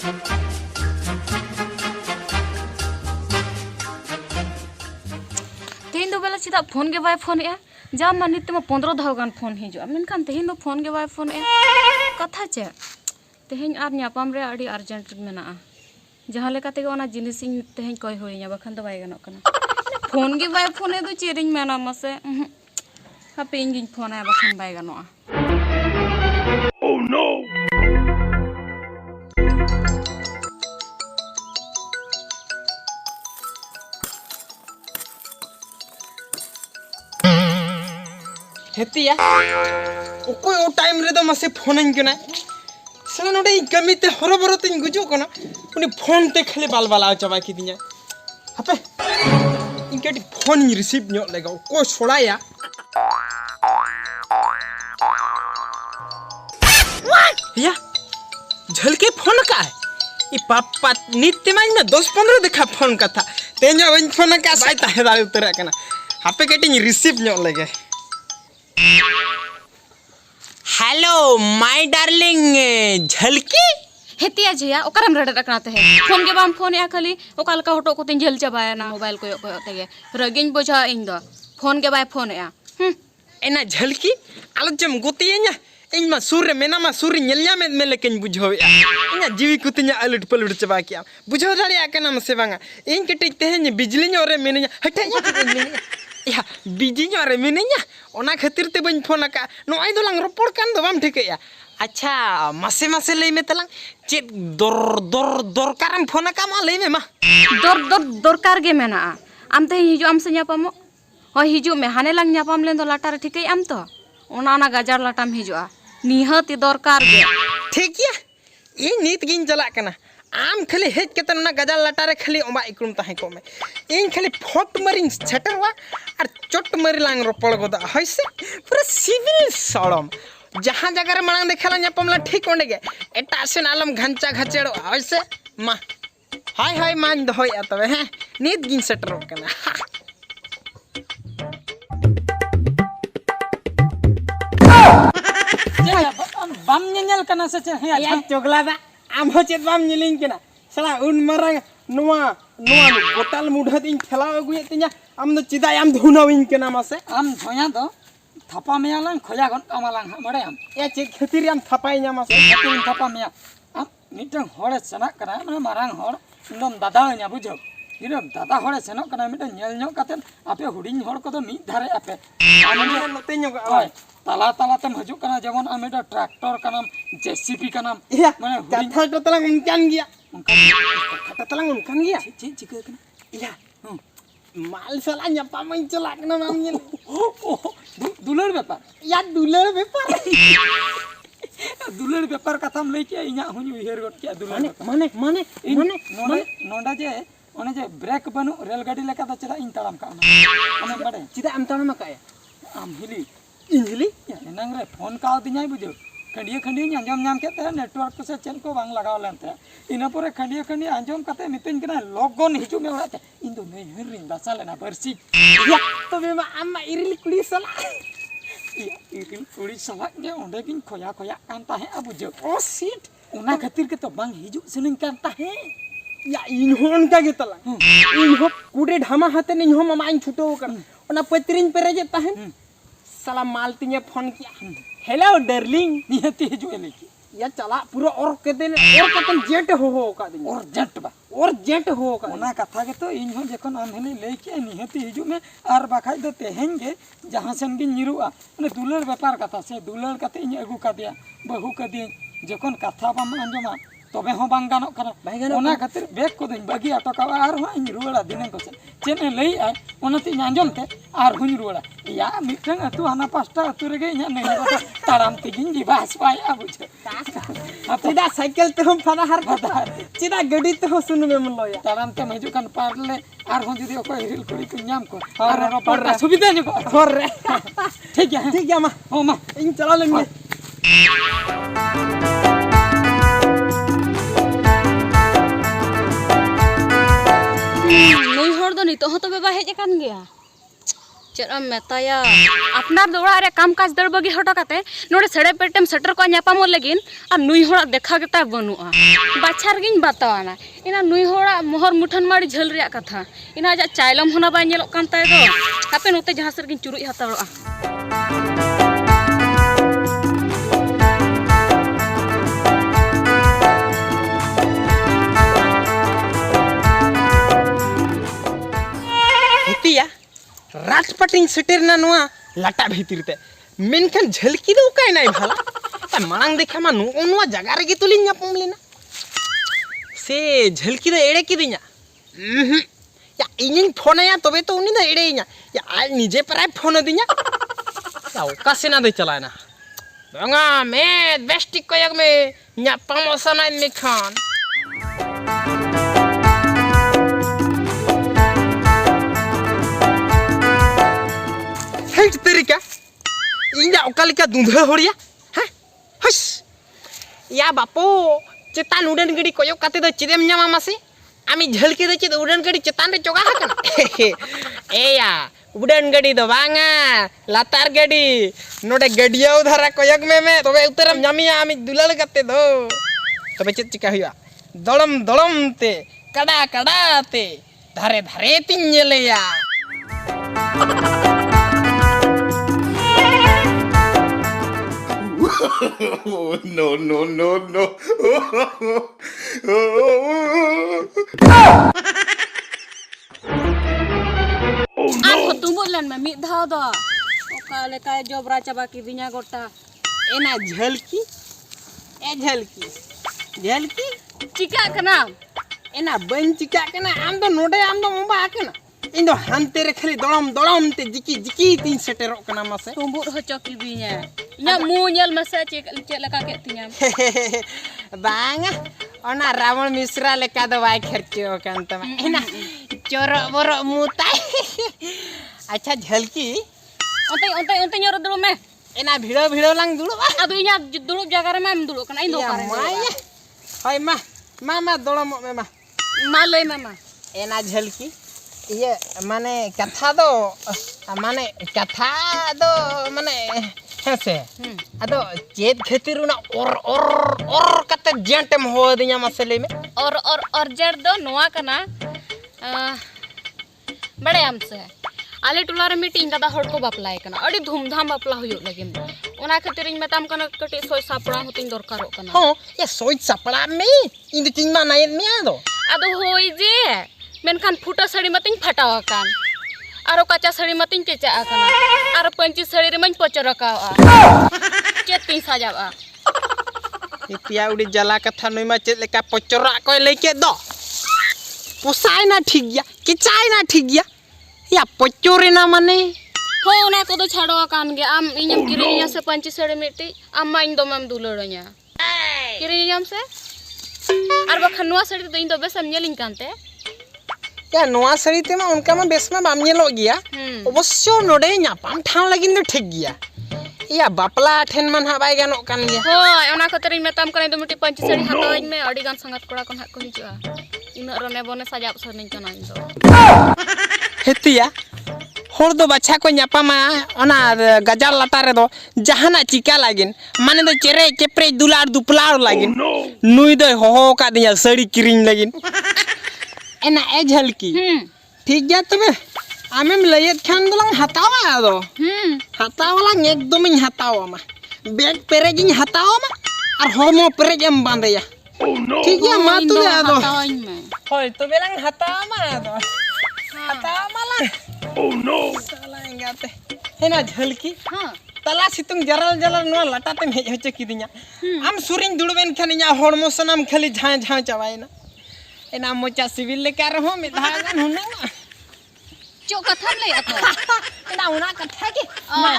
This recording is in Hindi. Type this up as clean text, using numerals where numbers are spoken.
तेहन दो बेला चेदा फोन के बाय फोन ए जा मा नित मा 15 धाव गान फोन हिजो मेनखान तेहन दो फोन के बाय फोन ए कथा चे तेहन आर न्यापाम रे आडी अर्जेंट मेना जहां लेका तेगे ओना जिनिस इन तेहन कोय होइया बखान तो बाय गानो कना फोन के बाय फोन ए दो चेरिन मेना मसे हापे इंगिन फोन आ बखान बाय गानो ओह नो हेतिया ओको ओ टाइम रे तो मसे फोन इन केना सला नोडे कमी ते हरबरो तिन गुजो कोना उनी फोन ते खाली बाल चबा की दिया हपे इनके फोन रिसीव न्यो लेगा को छोड़ाया या झलके फोन का है ई पापा नित्य माइन में 10-15 देखा फोन का था तेन्यो इन फोन का साइता है दाल उतर कना हपे केटिंग रिसीव न्यो लेगे हेलो माय डार्लिंग झलकी हेतिया जिया ओकरम रडत अकनाते है फोन के बाम फोन या खाली ओकाल का हटो को तिन झेल चबाया ना मोबाइल को तेगे रगिन बोझा इन दो फोन के बाय फोन या एना झलकी आलोचम गोतिये냐 इन मा सूर रे मेना मा सूर नेलया में लेकिन बुझोया इना जीवी कुतिnya अलट पलट चबा किया बुझो दाड़िया कना मसे बांगा इन केटे तेहन बिजली रे मेनया हटे या बिजी रे मेनया ओना खातिर ते बन फोन का नोई दोलांग रोपड़ कान दो बाम ठिकया अच्छा मासे मासे लई में तलांग चेत दरकारम फोन का मा लई में मा दरकार गे मेना आम ते हिजु आम से न्यापामो हो हिजु में हाने लांग न्यापाम लेन दो लाटार ठिकई आम तो ओना गाजार लाटाम हिजुआ निहत दरकार गे ठीक या ई नीत गिन चला कना आम खाली हेज केतन ना गजाल लाटारे खाली ओमा इकुम ताहे को में इन खाली फोट मरिन छटरवा और चोट मरि लांग रोपड़ गोदा हइसे पूरा सिविल सड़म जहां जगह रे मांग देखला न्यापमला ठीक ओंडे गे एटा सेन आलम घंचा घचेड़ो हइसे मा हाय हाय मान दहोया तबे हैं नीत गिन सेटर कना बाम नेल कना से हे या चोगला दा आम हो चेत बाम नेलिन केना सला उन मरंग नुआ बोतल मुढत इन खेला अगुए तिया आम दो चिदा आम धुनविन केना मासे आम धोया दो थपा मेयालां खोया गन कामालां बड़े आम ए चे खतिर आम थपाई nya मासे खतिर थपा मेया आम मिटन होड़े सना करा ना मारांग होड़ इनम दादा nya बुझो इनो दादा होड़े सनो कना मिटन नेल ᱧᱚᱜ कते आपे हुडिंग होड़ को मी धारे आपे आमे नते ᱧᱚᱜ ताला ताला तम हजू कना जेमन आमेटा ट्रैक्टर कनाम जेसीबी कनाम माने कथा तो तलांग उनकान गया कथा तलांग उनकान गया ची चिका कना या माल सला न्यापा मन चला कना नाम नेल दुलर व्यापार या दुलर व्यापार दुलर व्यापार कथाम लई के इना हुनी उहेर गट के दुलर माने नोंडा जे ओने जे ब्रेक बनु रेलगाड़ी लेका द चला इन ताड़ाम का ओने बड़े चिदा आम ताड़ाम का आम हिली इंजली एनांग रे फोन का दिनाई बुझो खंडिया अंजम नाम केते नेटवर्क से चेन को बांग लगाव लेनते इना परे खंडिया अंजम कते मितिन कना लगन हिजु में ओराते इन दो नै हरिन दासा लेना बरसी या तबे मा आम इरिल कुड़ी सला या इरिल कुड़ी सला के ओंडे किन खोया कान ताहे आ बुझो ओ सीट ओना खातिर के तो बांग हिजु सुनिन कान ताहे या इन होन का के तला इन हो कुड़े ढामा हाते इन हो मामा इन छुटो कर ओना पत्रिन पे रजे ताहे साला माल तिने फोन किया हेलो डार्लिंग निहती हिजु एलेकी या चला पूरा और कतन जेट हो का दिन और जेट हो का ओना कथा के तो इन हो जखन आम हेले ले के निहती हिजु में आर बाखाय दो तेहेन गे जहां सेन गे निरुआ माने दुलर व्यापार कथा से दुलर कते इन अगु का दिया बहु का दिया जखन कथा बाम अंजमा तबे हो बांग गानो करा ओना खातिर बेग को दिन बगी अटका आर हो इन रुवाड़ा दिनन को से चेने लई आय ओना ती अंजम ते आर हुन रुवाड़ा या मिठन अतु हना पास्ता अतु रे गे इना नहीं बता ताराम ती गिन जी बास पाया बुझ चिदा साइकिल ते हम फना हर कथा चिदा गडी ते हो सुन में मन लोया ताराम ते मजु कान पारले आर हो जदी ओको हिल कुड़ी को नाम को आर रोपड़ का सुविधा नी को थोर रे ठीक है मा ओ मा इन चला लेंगे नहीं हर दो नहीं तो हो तो बेबा हेज कान गया चेम मेताया अपनार दो ओड़ा रे काम काज दड़ बगी हटो काते नोडे सड़े पेटेम सेटर को ᱧᱟᱯᱟᱢᱚᱜ लगिन और नुई होड़ा देखा गेता बनुआ बाछार गिन बतावाना इना नुई होड़ा मोहर मुठन माड़ी झल रिया कथा इना जा चाइलम होना बा ñेलोग कान ताय दो हापे नोते जहां सर गिन चुरुई हताड़ोआ हितिया राजपटिंग सेटेरना नोआ लाटा भीतर ते मेनखान झलकी दो उकाय नाय भाला मांग देखा मा नोआ जगह रे तुलिन ᱧᱟᱯᱟᱢ लेना से झलकी दो एड़े किदिया या इनिन फोनया तबे तो उनी दो एड़ेया या आज निजे पराय फोन दिया या ओका सेना दे चलाना बंगा मे बेस्टिक कोयक में ᱧᱟᱯᱟᱢ ओसना मेखान तरीका इंजा ओकालिका दुंधा होड़िया हाँ हस या बापो चेतान उड़न गड़ी कोयो काते दो चिदेम ᱧᱟᱢᱟ मासे आमी झलकी दो चिद उड़न गड़ी चेतान रे चोगा हकन ए या उड़न गड़ी दो बांगा लातार गड़ी नोडे गडिया उधारा कोयक में तबे उतरम ᱧᱟᱢᱤया आमी दुलल काते दो तबे चिद चिका हुआ दड़म दड़म ते कड़ा कड़ा ते धारे धारे तिन ñeleया no, no, no, no. आखो तुमुलन में मिद धाव दो ओका लेका जोबरा चाबा की दिना गोटा एना झलकी ए झलकी चिका कना एना बन चिका कना आम दो नोडे आम दो मोबा कना इन दो हानते रे खाली दड़म ते जिकी तीन सेटेरो कना मासे तुंबुर होचो की दिना इना मु ñel masa चे लका के तिना बांगा ओना रावण मिश्रा लेका दो वाय खर्चो कान तमा एना चोरो बोरो मुताय अच्छा झलकी ओते ñoro दुड़ो में एना भिड़ो लांग दुड़ो अदु इना दुड़ो जगह रे में दुड़ो कना इन दो करे होय मा दड़ो में मा लय मा एना झलकी ये माने कथा दो माने हेसे अदो चेत खातिर उना और कते जेंटेम हो दिया मसले में और जेंट दो नोआ कना बड़े हमसे आले टुला रे मीटिंग दादा हड़ को बापलाय कना अड़ी धूमधाम बापला हुयो लगिन ओना खातिर इन मेताम कना कटे सोय सापड़ा होतिन दरकारो कना हो ये सोय सापड़ा में इन दो तीन मा नाय मिया दो अदो होय जे मेनखान फुटा साड़ी मतिन फटावा कान आरो काचा साड़ी मतिन केचा आकना आरो पंची साड़ी रे मन पचरकावा चेतिन साजावा इतिया उडी जला कथा नय मा चेत लेका पचरा कोय लेके दो पोसाय ना ठीक गया किचाय ना ठीक गया या पचोरे ना माने हो ओना को दो छाड़वा कान गे आम इñam किरिया से पंची साड़ी मिटी आम मा इन दो मम दुलड़ोnya किरियाम से आर बखन नुआ साड़ी तो इन दो बेसम ñeliñ कानते या नोआ सड़ी तेमा उनका मा बेस में बाम ñelo गया अवश्य नोडे ᱧᱟᱯᱟᱢ ठाव लगिन दो ठीक गया या बापला ठेन मन हा बाय गानो कान गया हो ओना खतर इन मेताम कने दो मिटी पंची साड़ी हतावኝ में अड़ी गान संगत कोड़ा कोन हा को हिजुआ इना रने बने साजाब सरनिन कना इन दो हेतिया होर दो बच्चा को ᱧᱟᱯᱟᱢᱟ ओना गजाल लाटा रे दो जहाना चिका लागिन माने दो चेरे चेप्रे दुलार दुपलार लागिन नुई दो हो का दिया साड़ी किरिन लागिन एना ए झलकी ठीक गया तबे आमेम लयत खान दलंग हतावा दो हतावला एकदम इन हतावा मा बैग पेरेज इन हतावा मा और हरमो पेरेज एम बांदेया ठीक है मा तू दे दो होय तबे लंग हतावा मा दो हतावा माला ओह नो साला इंगाते हेना झलकी हां तला सितुंग जरल नो लाटा ते हेज होचे किदिया आम सुरिंग दुड़बेन खान इया हरमो सनम खाली झाँ चावायना एना मोचा सिविल लेका रहो में धागन हुना चो कथा ले अतो एना उना कथा के मा